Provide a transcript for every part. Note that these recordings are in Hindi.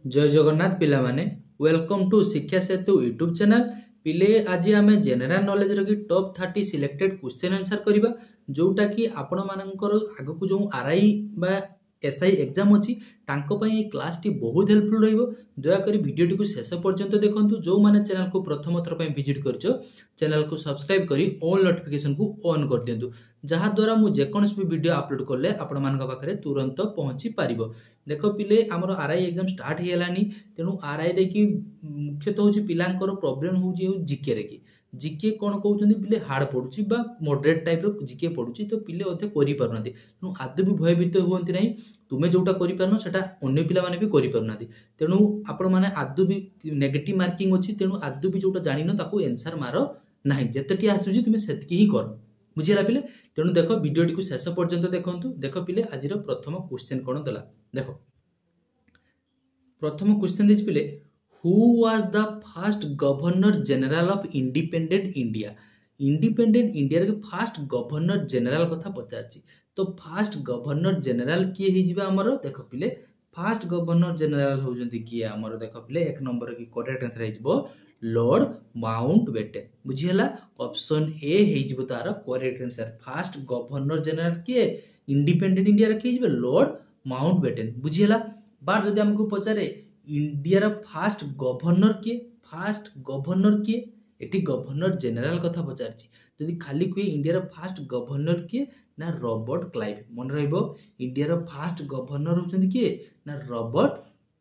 जय जगन्नाथ पिला माने वेलकम टू शिक्षा सेतु यूट्यूब चैनल। पिले आज आम जेनेल नॉलेज री टॉप 30 सिलेक्टेड क्वेश्चन आंसर करबा जोटा कि आपण मानकर आगु को जो आरआई बा एसआई एग्जाम अच्छी क्लास टी बहुत हेल्पफुल रहिबो। दयाकोरी वीडियो टी को शेष पर्यंत देखंतु। जो माने चैनल को प्रथम थर पय विजिट करछो चैनल को सब्सक्राइब करी ऑल नोटिफिकेशन को ऑन कर दियंतु, जहा द्वारा मु जेकोनस भी वीडियो अपलोड करले आपण मानक पाखरे तुरंत पहुंची पारिबो। देखो पिले हमर आरआई एग्जाम स्टार्ट हे लानी, तेनु आरआई रे की मुख्यतः होची पिलांकर प्रॉब्लम होची जीके रे की जीके कोन कहउचंदी पिले हार्ड पडुची बा मॉडरेट टाइप रो जीके पडुची, तो पिले ओथे करि परनथि। तेनु आदि भी भयभीत हुवंती नै, तुमे जोटा करि परनो सेटा अन्य पिला माने भी करि परनाथि। तेनु आपण माने आदि भी नेगेटिव मार्किंग अछि, तेनु आदि भी जोटा जानिनो ताको आंसर मारो नाही, जेतेटी आसुची तुमे सेतकी ही कर। बुझिला पिले? तेनु देखो वीडियो टी को शेष पर्यंत देखंतु। देखो पिले आज रो प्रथम क्वेश्चन कोन दला देखो। प्रथम क्वेश्चन दिस पिले, who was the first governor general of independent India. Independent India रे फर्स्ट गवर्नर जनरल कथा पचारची, तो फर्स्ट गवर्नर जनरल किए ही जिबा हमरो। देखो पिले फर्स्ट गवर्नर जनरल होजंती किए हमरो। देखो पिले एक नंबर की करेक्ट आंसर हिजबो लॉर्ड माउंटबेटन। बुझिहला ऑप्शन ए हिजबो तार correct answer. First governor general किए इंडिपेंडेंट इंडिया रे हिजबो लॉर्ड माउंटबेटन। बुझिहला बार जदि हमको पचारे इंडिया रा फर्स्ट गवर्नर किए, फर्स्ट गवर्नर किए, एटी गवर्नर जनरल कथा पचारची। जदि खाली कोई इंडिया रा फर्स्ट गवर्नर किए ना रॉबर्ट क्लाइव, मन रहइबो इंडिया रा फर्स्ट गवर्नर होचंदी किए ना रॉबर्ट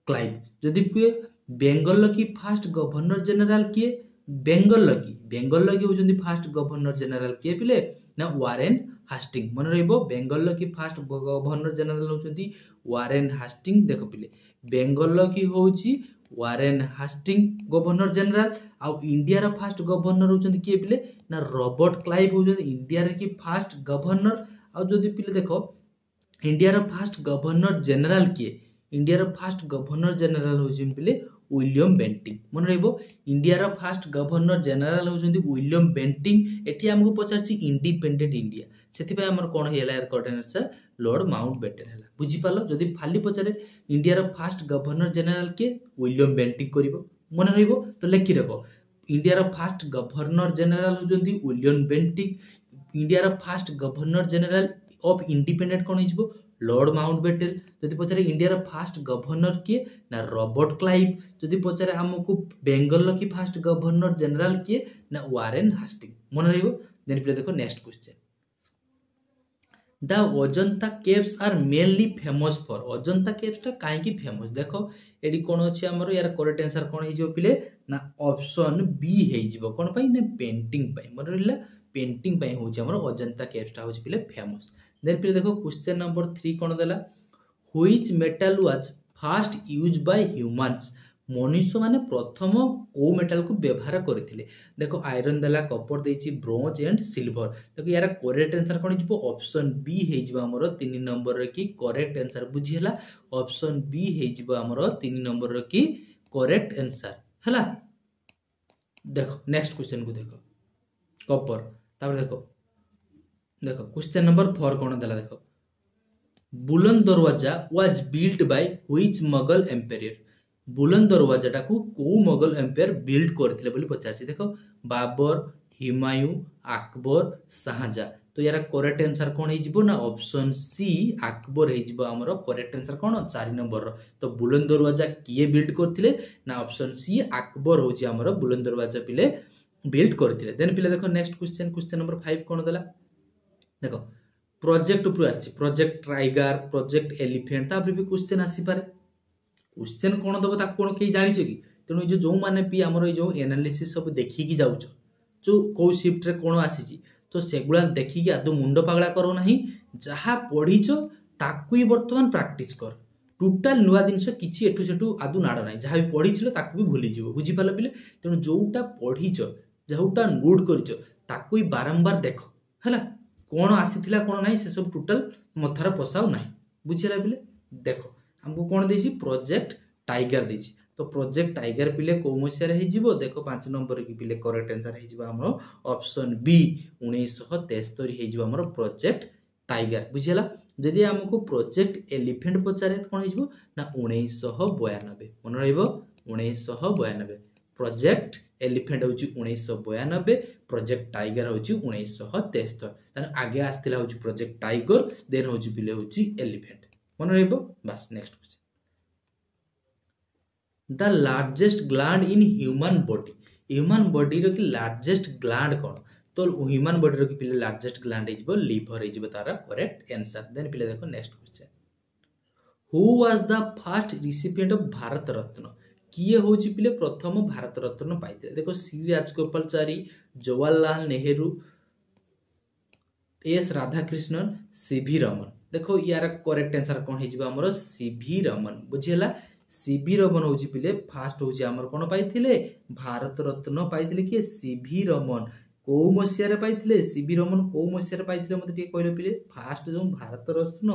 क्लाइव। जदि कोई बेंगल की फर्स्ट गवर्नर जनरल किए, बेंगल की होचंदी फर्स्ट गवर्नर जनरल किए पिले ना वारेन हास्टिंग। मन रहइबो बेंगल की फर्स्ट गवर्नर जनरल होचंदी वारेन हास्टिंग। देखो पिले बेंगल की होची वारेन हास्टिंग गवर्नर जनरल, आउ इंडिया रा फर्स्ट गवर्नर होचंदी किए पिले ना रॉबर्ट क्लाइव होचंदी इंडिया रे की फर्स्ट गवर्नर। आउ जदि पिले देखो इंडिया रा फर्स्ट गवर्नर जनरल किए, इंडिया रा फर्स्ट गवर्नर जनरल होचंदी पिले विलियम बेंटिंग। मन रहइबो इंडिया रा फर्स्ट गवर्नर जनरल होचंदी विलियम बेंटिंग। एठी हमको पचारची इंडिपेंडेंट इंडिया, सेति पय हमर कोन हेला करेक्ट आंसर लॉर्ड माउंटबेटन हेला। बुझी पालो? जदि फाली पचारे इंडिया रा फर्स्ट गवर्नर जनरल के विलियम बेंटिंग करिवो, मन रहइबो तो लेखि रखो इंडिया रा फर्स्ट गवर्नर जनरल होचंदी विलियम बेंटिंग। इंडिया रा first governor general of independent कोन हिजबो लॉर्ड माउंटबेटन। जदि पचारे इंडिया रा फर्स्ट गवर्नर किए ना रॉबर्ट क्लाइव। जदि पचारे हमको बेंगल की फर्स्ट गवर्नर जनरल किए ना वारेन हास्टिंग, मन रहइबो। देन पिले देखो next question, the Ajanta caves are mainly famous for. Ajanta caves टा काहे की फेमस? देखो एडी कोन अछि हमर, यार करेक्ट आंसर कोन हिजो पिले ना ऑप्शन बी हिजबो। कोन पई ना पेंटिंग पई। मन रहला पेंटिंग पई होछि हमर अजंता केव्स टा होछि पिले फेमस। देन पिले देखो क्वेश्चन नंबर 3 कोन देला, which metal was first used by humans. मनुष्य माने प्रथम को मेटल को व्यवहार करथिले। देखो आयरन देला, कॉपर देछि, ब्रोंज एंड सिल्वर। देखो यार करेक्ट आंसर कोन हिजबो ऑप्शन बी हिजबो हमर 3 नंबर रे की करेक्ट आंसर। बुझिहला ऑप्शन बी हिजबो हमर 3 नंबर रे की करेक्ट आंसर हला। देखो नेक्स्ट क्वेश्चन को देखो, कॉपर तापर देखो क्वेश्चन नंबर 4 कोन देला। देखो Buland Darwaza was built by which Mughal empire. Buland Darwaza टाकू को मुगल एम्पायर बिल्ड करथिले बोली पचारछि। देखो बाबर, हुमायूं, अकबर, शाहजहां। तो यार करेक्ट आंसर कोन हिजबो ना ऑप्शन सी अकबर हिजबो हमरो करेक्ट आंसर कोन 4 नंबर रो। तो बुलंद दरवाजा किए बिल्ड करथिले ना ऑप्शन सी अकबर होछि हमरो बुलंद दरवाजा पिले बिल्ड करथिले। देन पिले देखो नेक्स्ट क्वेश्चन, क्वेश्चन नंबर 5 कोन देला। देखो प्रोजेक्ट ऊपर आछि, प्रोजेक्ट टाइगर, प्रोजेक्ट एलिफेंट, तापर भी क्वेश्चन आसी पारे। क्वेश्चन कोन दबो ता कोन के जानि छै कि? तेनु जो माने भी हमर जो एनालिसिस सब देखि कि जाउछो, जो को शिफ्ट रे कोन आसी छी, तो सेगुला देखि कि आदो मुंडो पागला करो नाही। जहा पढिछो ताकू ही वर्तमान प्रैक्टिस कर। टोटल नुवा दिनस किछि एठु सेठु आदो नाड नाही। जहा भी पढिछलो ताकू भी भूली जिवो। बुझि पालो बिले? तेनु जोटा पढिछो, जोटा नोट करिछो ताकू ही बारंबार देखो हला। कोन आसीथिला कोन नाही से सब टोटल मथार पसाउ नाही। बुझिला बिले? देखो हमको कोन देछि प्रोजेक्ट टाइगर देछि। तो प्रोजेक्ट टाइगर पिले को मसिया रे हिजिबो। देखो 5 नंबर की पिले करेक्ट आंसर हिजिबो हमरो ऑप्शन बी 1973 हिजिबो हमरो प्रोजेक्ट टाइगर। बुझिला? जदि आमको प्रोजेक्ट एलिफेंट पचारे कौन हो ना 1992 मन रहिबो 1992 प्रोजेक्ट एलिफेंट होची 1992 प्रोजेक्ट टाइगर होची 1973 तान आगे आस्थिला होची प्रोजेक्ट टाइगर देन होची पिले होची एलिफेंट मन रहिबो बस next question the largest gland in human body रो की लार्जेस्ट ग्लैंड कौन तो ह्यूमन बॉडी रो की पिले लार्जेस्ट ग्लैंड हो लिवर हो तार करेक्ट आंसर देन पिले देखो next question who was the first recipient of Bharat Ratna किए होची पिले प्रथम भारत रत्न पाइथिले देखो C Rajagopalachari Jawaharlal Nehru S Radhakrishnan CV Raman देखो यार करेक्ट आंसर कौन हो हमर सीवी रमन बुझिला सीवी रमन होची पिले फास्ट होची हमर कोन पाइथिले भारत रत्न पाइथिले कि सीवी रमन को मसिया रे पाइथिले सीवी रमन को मसिया रे पाइथिले मते टिके कहलो पिले फास्ट जो भारत रत्न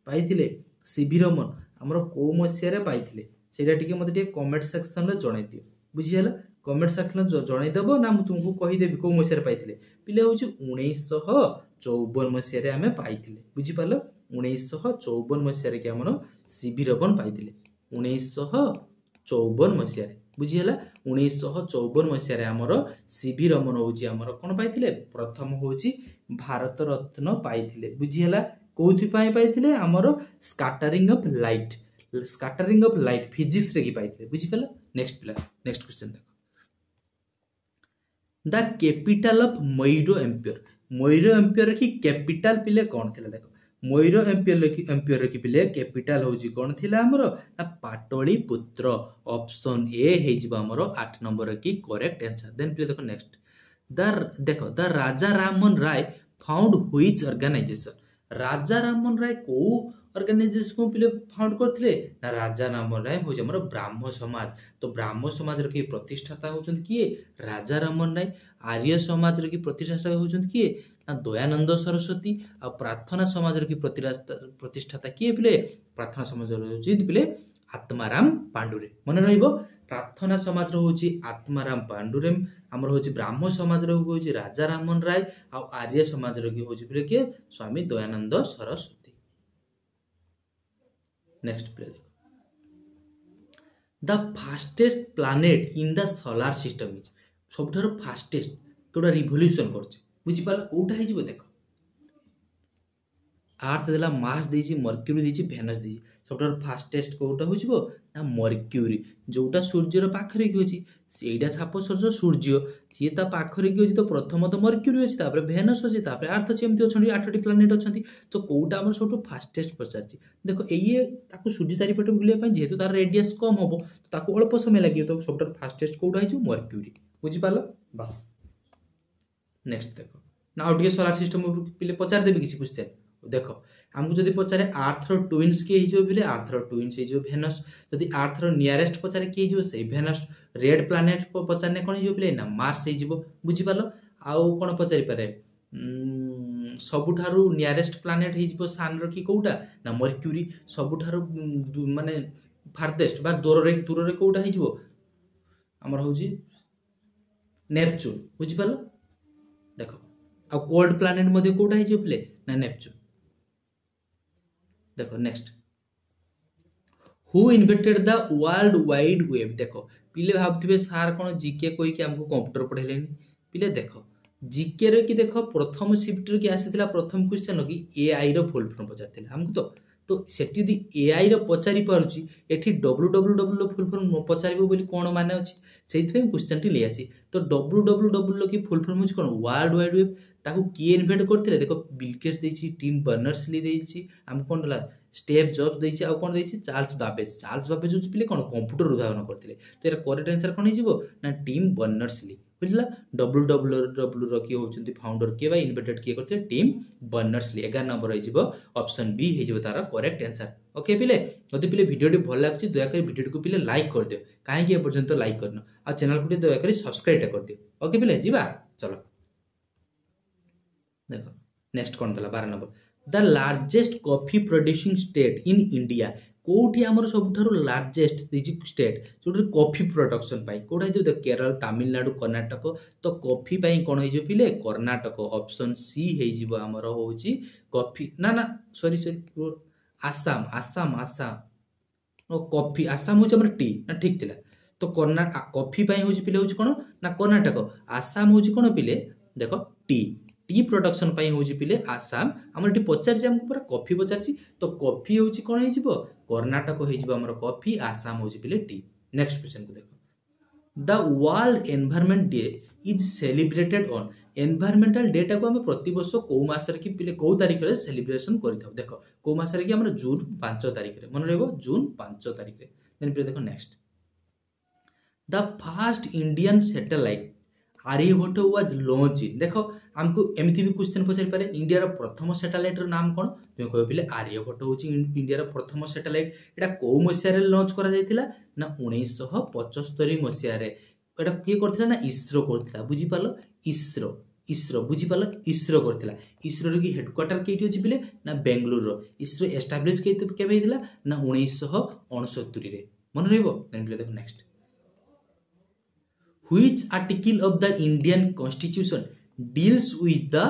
पाइथिले सीवी रमन हमर को मसिया रे पाइथिले सेटा टिके मते टिके कमेंट सेक्शन रे जणाई दियो बुझिला कमेंट सेक्शन जणाई देबो ना मु तुमको कहि देबी को मसिया रे पाइथिले पिले होची 1954 मसिया रे हमें पाइथिले बुझि पालो 1954 मसिया रे कि हमर सीवी रमन पाइथिले 1954 मसिया रे बुझिला 1954 मसिया रे हमर सीवी रमन होची हमर कोन पाइथिले प्रथम होची भारत रत्न पाइथिले बुझिला कोथि पाई पाइथिले हमर स्कैटरिंग ऑफ लाइट फिजिक्स रे की पाइथिले बुझि पालो नेक्स्ट क्वेश्चन देखो the capital of Mayur ampere की कैपिटल पिले कौन थिला देखो मयूर एम्पियर की पिले कैपिटल होची कौन थिला हमरो ना पाटलिपुत्र ऑप्शन ए हे जिबा हमरो 8 नंबर की करेक्ट आंसर देन पिले देखो next the Raja Raman Roy found which organisation Raja Raman Roy को ऑर्गेनाइजेशन को पिले फाउंड करथिले ना राजा रामन राय हो हमर ब्राह्मण समाज तो ब्राह्मण समाज रे की प्रतिष्ठाता होचन किए राजा रामन राय आर्य समाज रे की प्रतिष्ठाता होचन किए ना दयानंद सरस्वती आ प्रार्थना समाज रे की प्रतिष्ठाता किए पिले प्रार्थना समाज रे होची पिले आत्माराम पांडुरे मन रहिबो प्रार्थना समाज रे होची आत्माराम पांडुरे हमर होची ब्राह्मण समाज रे होची राजा रामन राय आ आर्य समाज रे की होची पिले के स्वामी दयानंद सरस्वती नेक्स्ट प्ले देखो the fastest planet in the solar system is सबठार फास्टेस्ट कोडा रिवोल्यूशन करछ बुझि पाला कोठा हे जिवो देखो अर्थ देला मास देछि मर्क्यूरी देछि वेनस देछि सबठार फास्टेस्ट कोठा हो जिवो ना मर्क्यूरी जोटा सूर्यर पाखरे कि होछि सेइडा छाप सूर्य सी ता पाखरे कि होछि तो प्रथम तो मर्क्यूरी अछि तापर वेनस अछि तापर अर्थ अछि एमति अछंती 8टी प्लैनेट अछंती तो कोउटा हमर सबठो फास्टेस्ट पचारछि देखो एये ताको सूर्य चारि पटे बुलिया पय जेहेतु तार रेडियस कम होबो तो ताको अल्प समय लागियो तो सबठार फास्टेस्ट कोउटा हिजो मर्क्यूरी बुझि पालो बस नेक्स्ट देखो ना आउट सोलार सिस्टम पिले पचार देबे किछि क्वेश्चन देखो हमको जदि पचारे अर्थ रो ट्विन्स के हिजो बिले अर्थ रो ट्विन्स हिजो वेनस जदि अर्थ रो नियरेस्ट पचारे के हिजो से वेनस रेड प्लैनेट पचारने कोन हिजो बिले ना मार्स हिजो बुझि पालो आउ कोन पचारि पारे सबुठारु नियरेस्ट प्लैनेट हिजो सन रो की कोउटा ना मर्क्यूरी सबुठारु माने फारदेस्ट बा दूर रे कोउटा हिजो हमर होजी नेपच्यून बुझि पालो देखो आ कोल्ड प्लैनेट मध्ये कोउटा हिजो बिले ना नेपच्यून देखो next who invented the world wide web देखो पिले भाबथिबे सार कोन जीके कोइ के हमको कंप्यूटर पढेलेनी पिले देखो जीके रे की देखो प्रथम शिफ्ट रे की आसीथिला प्रथम क्वेश्चन की एआई रो फुल फॉर्म पचारथिला हमको तो सेठी दी एआई रो पचारि पारुची एठी www रो फुल फॉर्म पचारिबो बोली कोन माने अछि सेइथै क्वेश्चन टी ले आसी तो www की फुल फॉर्म अछि कोन वर्ल्ड वाइड वेब ताकू किए इन्वेंट करथिले देखो बिल गेट्स देछि टिम बर्नर्स-ली देछि हम कोन दला स्टेप जॉब्स देछि आ कोन देछि चार्ल्स बाबेज जो पिले कोन कंप्यूटर उद्भावन करथिले तो एरा करेक्ट आंसर कोन हिजिबो ना टिम बर्नर्स-ली बुझला www रो की होचंती फाउंडर के बा इन्वेंटेड के करथिले टिम बर्नर्स-ली 11 नंबर हिजिबो ऑप्शन बी हिजिबो तारा करेक्ट आंसर ओके पिले जदि पिले वीडियो टी भल लागछि दया कर वीडियो को पिले लाइक कर दियो काहे कि ए पर्यंत लाइक करनो आ चैनल को दया कर सब्सक्राइब कर दियो ओके पिले जीवा चलो देखो नेक्स्ट कौन था 12 number the largest coffee producing state in India कोठी आमर सबुठारु लार्जेस्ट स्टेट जो कॉफी प्रोडक्शन पाई कोठा जो देख केरल तमिलनाडु कर्नाटक तो कॉफी पाई कोन होई जो पिले कर्नाटक ऑप्शन सी हेई जिवो आमर होउची कॉफी ना ना सॉरी सॉरी आसाम आसाम आसाम ओ कॉफी आसाम होउची हमर टी ना ठीक थिला तो कर्नाटक कॉफी पाई होउची पिले होउची कोन ना कर्नाटक आसाम होउची कोन पिले देखो टी टी प्रोडक्शन पाई होउची पिले आसाम हमर टी पचारची हमको पूरा कॉफी पचारची तो कॉफी होउची कोन हेई जिवो कर्नाटक हेई जिवो हमर कॉफी आसाम होउची पिले टी नेक्स्ट क्वेश्चन को देखो the world environment day is celebrated on environmental day टाको हम प्रति वर्ष को मासरे की पिले को तारिख रे सेलिब्रेशन करिथाउ देखो को मासरे की हमर जून 5 तारिख रे मन रहबो जून 5 तारिख रे देन पिले देखो next the first Indian satellite Aryabhata was launch in देखो हमको एमती भी क्वेश्चन पचारि पारे इंडिया रो प्रथम सैटेलाइट रो नाम कोन तुम कहबो पिले आर्यभट्ट होची इंडिया रो प्रथम सैटेलाइट एटा को मसिया रे लॉन्च करा जायतिला ना 1975 मसिया रे एटा के करथिला ना इसरो करथिला बुझी पालो इसरो इसरो बुझी पालो इसरो करथिला इसरो रो की हेडक्वार्टर केठी होची पिले ना बेंगलुरु रो इसरो एस्टैब्लिश केबे हितला ना 1969 रे मन रहबो देन पिले देखो next Which article of the Indian Constitution deals with the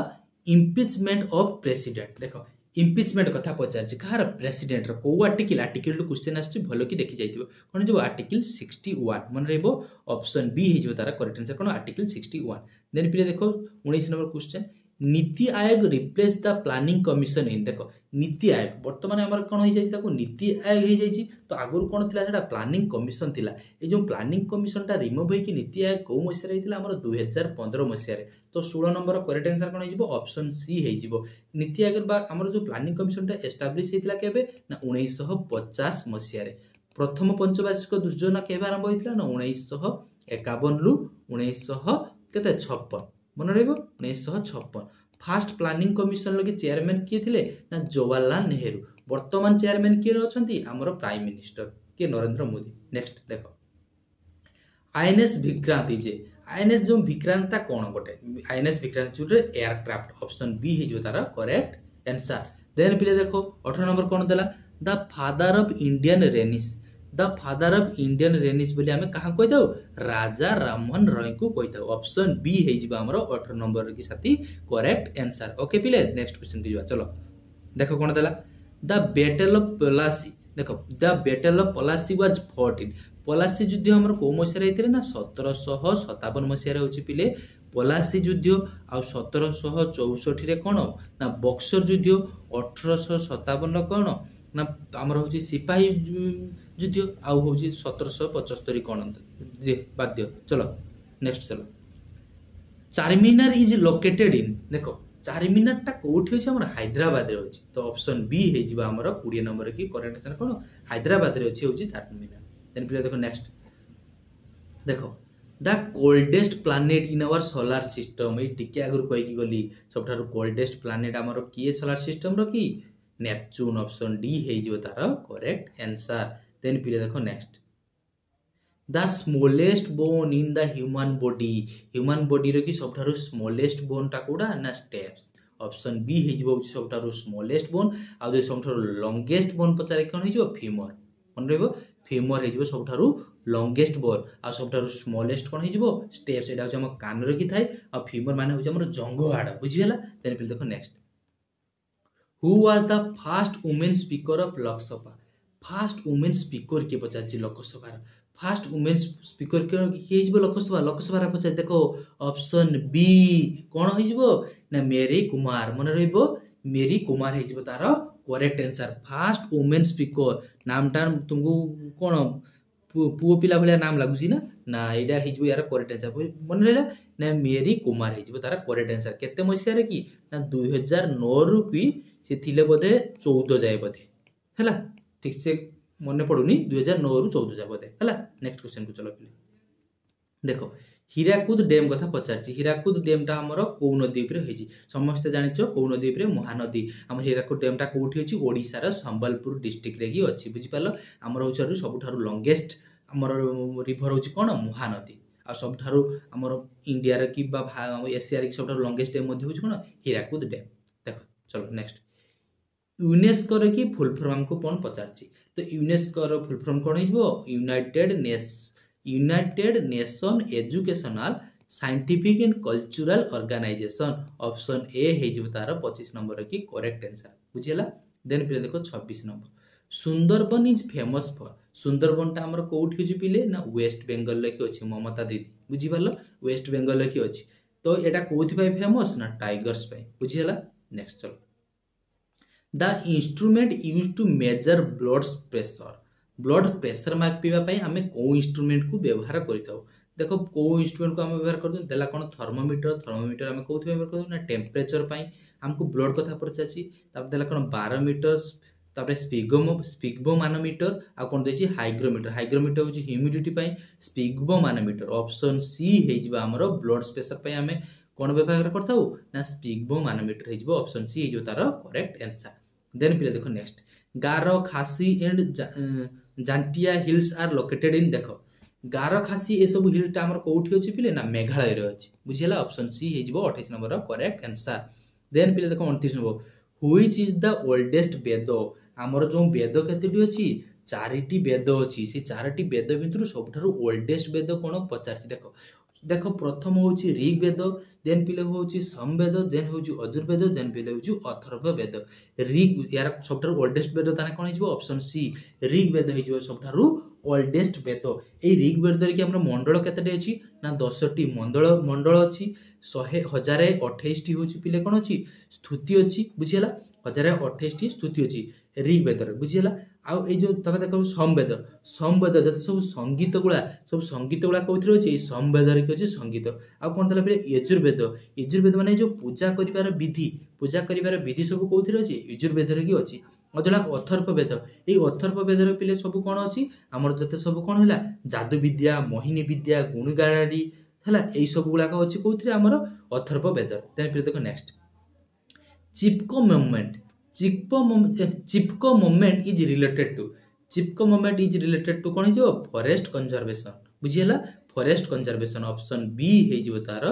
impeachment of president देखो impeachment कथा पचार कहार प्रेसिडेंट रो को आर्टिकल रो क्वेश्चन आछी भलो की देखि जाइतिबो कोन जो आर्टिकल 61 मन रहबो ऑप्शन बी हे जो तारा करेक्ट आंसर कोन आर्टिकल 61 देन पिले देखो 19 number question NITI Aayog replace the planning commission इन देखो नीति आयोग वर्तमान हमर कोन होई जाई ताको नीति आयोग हे जाई तो आगुर कोन थिला सेटा प्लानिंग कमिशन थिला ए जो प्लानिंग कमिशन टा रिमूव होई कि नीति आयोग को मसिया रे थिला हमर 2015 मसिया रे तो 16 नंबर करेक्ट आंसर कोन हिजबो ऑप्शन सी हे जिवो नीति आयोग बा हमर जो प्लानिंग कमिशन टा एस्टैब्लिश हेतिला केबे ना 1950 मसिया रे प्रथम पंचवार्षिक दुर्योजना केबे आरंभ होइतिला ना 1951 लु 1900 केते 56 मन रहबो 1956 फास्ट प्लानिंग कमिशन लगे चेयरमैन किए थिले ना जवाहरलाल नेहरू वर्तमान चेयरमैन किए अछंती हमरो प्राइम मिनिस्टर के नरेंद्र मोदी नेक्स्ट देखो आईएनएस विक्रांत जे आईएनएस जो विक्रांता कोन गोटे आईएनएस विक्रांत जो एयरक्राफ्ट ऑप्शन बी हे जो तारा करेक्ट आंसर देन पिले देखो 18 नंबर कोन देला the father of Indian tennis the father of Indian tennis बोली हमें कहा कहि दउ राजा राममोहन रॉय को कहि दउ ऑप्शन बी हे जिबा हमरो 18 नंबर की साथी करेक्ट आंसर ओके पिले नेक्स्ट क्वेश्चन की चलो देखो कोन देला द बैटल ऑफ पलासी देखो the battle of Plassey was fought in Plassey युद्ध हमरो को मसिया रे ना 1757 मसिया रे होची पिले पलासी युद्ध आ 1764 रे कोन ना बक्सर युद्ध 1857 कोन ना हमर होची सिपाही युद्ध आ होची 1775 कोन जे बाद्य चलो नेक्स्ट चलो चारमीनार इज लोकेटेड इन देखो चारमीनार टा कोठी होची हमर हैदराबाद रे होची तो ऑप्शन बी हे जिबा हमर 20 नंबर की करेक्ट आंसर कोन हैदराबाद रे होची चारमीनार देन फिर देखो नेक्स्ट देखो the coldest planet in our solar system ए टिके आगुर कहि की गली सबठार कोल्डेस्ट प्लैनेट हमर की सोलर सिस्टम रो की नेपच्यून ऑप्शन डी हे जिवो तार करेक्ट आंसर देन फिर देखो next the smallest bone in the human body रो की सबठार स्मॉलेस्ट बोन टा कोडा ना स्टेप्स ऑप्शन बी हे जिवो सबठार स्मॉलेस्ट बोन आ जो सबठार लॉन्गेस्ट बोन पचारे कोन हे जिवो फीमर मन रहबो फीमर हे जिवो सबठार लॉन्गेस्ट बोन आ सबठार स्मॉलेस्ट कोन हे जिवो स्टेप्स एटा हो हम कान रो की थाय आ फीमर माने हो हमर जंघ हाड़ बुझियला देन फिर देखो next Who was the first women speaker of Lok Sabha? First women speaker के पचाची लोकसभा फर्स्ट वुमेन स्पीकर किए लोकसभा लोकसभा पचार देखो ऑप्शन बी कौन हो ना मेरी कुमार मन रहिबो मेरी कुमार हो तार correct answer first women speaker नामटा तुमको कौन पुओ पिला भाया नाम लगुच ना ना यहाँ यार करेक्ट आंसर मन रहा ना मेरी कुमार हो तार करेक्ट आंसर केते मसीह कि ना 2009 रु कि सी थिले बोधे 14 जाए बोधे है ठीक से मन पड़ुनी 2009 रु 14 जाए बोधे है नेक्स्ट क्वेश्चन को चलो पे देखो हीराकुद डैम कथा पचार हीराकुद डैम टा हमर कौ नदी उपरे होई समस्त जानिचो कौ नदी उपरे महानदी हमर हीराकुद डैम टा कोठी होची ओडिसा रो संबलपुर डिस्ट्रिक्ट रे ही अछि बुझि पालो हमर होचरु सबठारु लॉन्गेस्ट हमर रिवर होची कोन महानदी आ सबठारु हमर इंडिया रे कि बा एशिया रे सबठारु लॉन्गेस्ट डैम मध्ये होची कोन हीराकुद डैम देखो चलो नेक्स्ट यूनेस्को रे की फुल फॉर्म हमको कोन पचारची तो यूनेस्को रो फुल फॉर्म कोन हिबो United Nation Educational Scientific and Cultural Organisation option A हे जिवो तार 25 नंबर की करेक्ट आंसर बुझियला। देन पिले देखो 26 number Sundarban is famous for Sundarban टा हमर कोठी होची पिले ना वेस्ट बेंगल ले की अछि ममता दीदी बुझि पारलो वेस्ट बेंगल ले की अछि तो एटा कोथि पाई फेमस ना टाइगर्स पाई बुझियला। नेक्स्ट चलो the instrument used to measure blood pressure मापिबा पाई हमें को इंस्ट्रूमेंट को व्यवहार करिताउ देखो को इंस्ट्रूमेंट को हम व्यवहार करतो देला कोन थर्मोमीटर हमें कोथि व्यवहार करतो ना टेम्परेचर पाई हमको ब्लड कथा पचाची तब देला कोन बारोमीटर तापर स्पिगमो मानोमीटर आ कोन देछि हाइग्रोमीटर होछि ह्यूमिडिटी पाई स्पिगमो मानोमीटर ऑप्शन सी हे जिबा हमरो ब्लड प्रेशर पाई हमें कोन व्यवहार करताउ ना स्पिगमो मानोमीटर हे जिबो ऑप्शन सी हे जो तार करेक्ट आंसर। देन पिले देखो next Garo Khasi and Jaintia hills are located in देखो गारो खासी ए सब हिल टा हमर कोठी अछि पिले ना मेघालय रे अछि बुझियला ऑप्शन सी हे जिबो 28 नंबर करेक्ट आंसर। देन पिले देखो 29 number which is the oldest Veda हमर जो वेद केतेटी अछि चारिटी वेद अछि से चारिटी वेद भितरु सबठारु ओल्डेस्ट वेद कोन पचारछि देखो देखो प्रथम होछि ऋग्वेद देन पिले होछि सामवेद देन होछि अजुर्वेद देन पिले होछि अथर्ववेद ऋग यार सबठारु ओल्डेस्ट वेद ताने कोन हिजबो ऑप्शन सी ऋग्वेद हिजबो सबठारु ओल्डेस्ट वेद ए ऋग्वेद रे कि हमर मंडल केतेटी अछि ना 10 टी मंडल अछि 1028 टी होछि पिले कोन अछि स्तुति अछि बुझियला 1028 टी स्तुति अछि ऋग्वेद रे बुझियला आ ए जो तबे देखो समवेद जते सब संगीत गुला कोथि अछि समवेद रे कि अछि संगीत आ कोन तला पे यजुर्वेद माने जो पूजा करिवार विधि सब कोथि अछि यजुर्वेद रे कि अछि अदला अथर्ववेद ए अथर्ववेद रे पिले सब कोन अछि हमर जते सब कोन होला जादू विद्या मोहिनी विद्या गुणगारी हला ए सब गुला का अछि कोथि रे हमर अथर्ववेद। देन पिले देखो next Chipko movement is related to कोन जो फॉरेस्ट कंजर्वेशन बुझियला फॉरेस्ट कंजर्वेशन ऑप्शन बी हे जिवो तार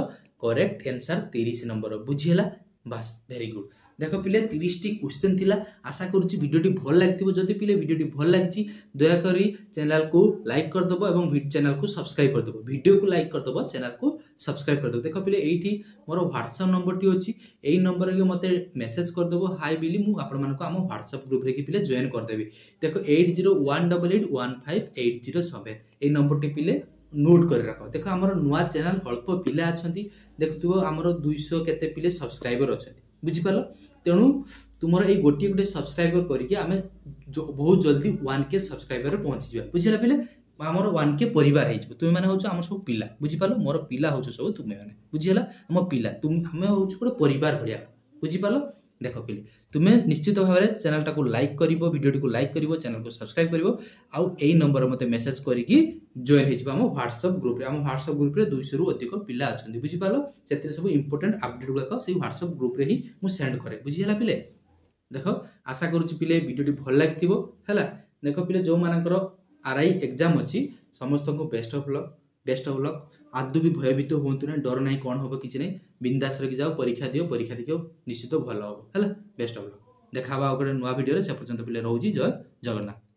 करेक्ट आंसर 30 नंबर बुझियला बस वेरी गुड। देखो पिले 30 टी क्वेश्चन थिला आशा करूची वीडियोटी भल लागथिबो जदि पिले वीडियोटी भल लागिची दया करी चैनल को लाइक कर दबो एवं चैनल को सब्सक्राइब कर दबो वीडियो को लाइक कर दबो चैनल को सब्सक्राइब कर दबो। देखो पिले एठी मोर WhatsApp नंबर टी अछि एई नंबर के मते मेसेज कर दबो हाय बिली मु आपण मानको हम WhatsApp ग्रुप रे कि पिले जॉइन कर देबी देखो 8018881587 एई नंबर टी पिले नोट कर रखो। देखो हमर नुवा चैनल अल्प पिले अछंती देखथुबो हमर 200 केते पिले सब्सक्राइबर अछंती बुझी पालो तेणु तुमर ए गोटे सब्सक्राइबर करके आमे बहुत जल्दी 1K सब्सक्राइबर पहुंची जिबा बुझिला पिले हमर 1K परिवार हे जिवो तुमे माने होछ हमर सब पिला बुझी पालो मोर पिला होछ सब तुमे माने बुझिला हम पिला तुम हमें होछ को परिवार भलिया बुझी पालो। देखो पिले तुमे निश्चित भाव में चैनल टाको लाइक करिवो वीडियो को लाइक करिवो चैनल को सब्सक्राइब करिवो आ एई नंबर मते मेसेज करिकि जॉइन हे जिवो हम WhatsApp ग्रुप रे 200 रु अधिक पिला अछंती बुझी पालो सेते सब इंपोर्टेंट अपडेट गुला से WhatsApp ग्रुप रे ही मु सेंड करे बुझिला पिले। देखो आशा करूची पिले वीडियोटी भल लागिथिबो हैला देखो पिले जो मानकर आरआई एग्जाम अछि समस्त को बेस्ट ऑफ लक आदु भी भयभीत होंतु ना डर नाही कोन होबो किछि नाही बिंदास रे जाओ परीक्षा दियो निश्चित भल होबो हैला बेस्ट ऑफ लक देखाबा ओकरे नुवा वीडियो रे से पर्यंत पिले रहउजी जय जगन्नाथ।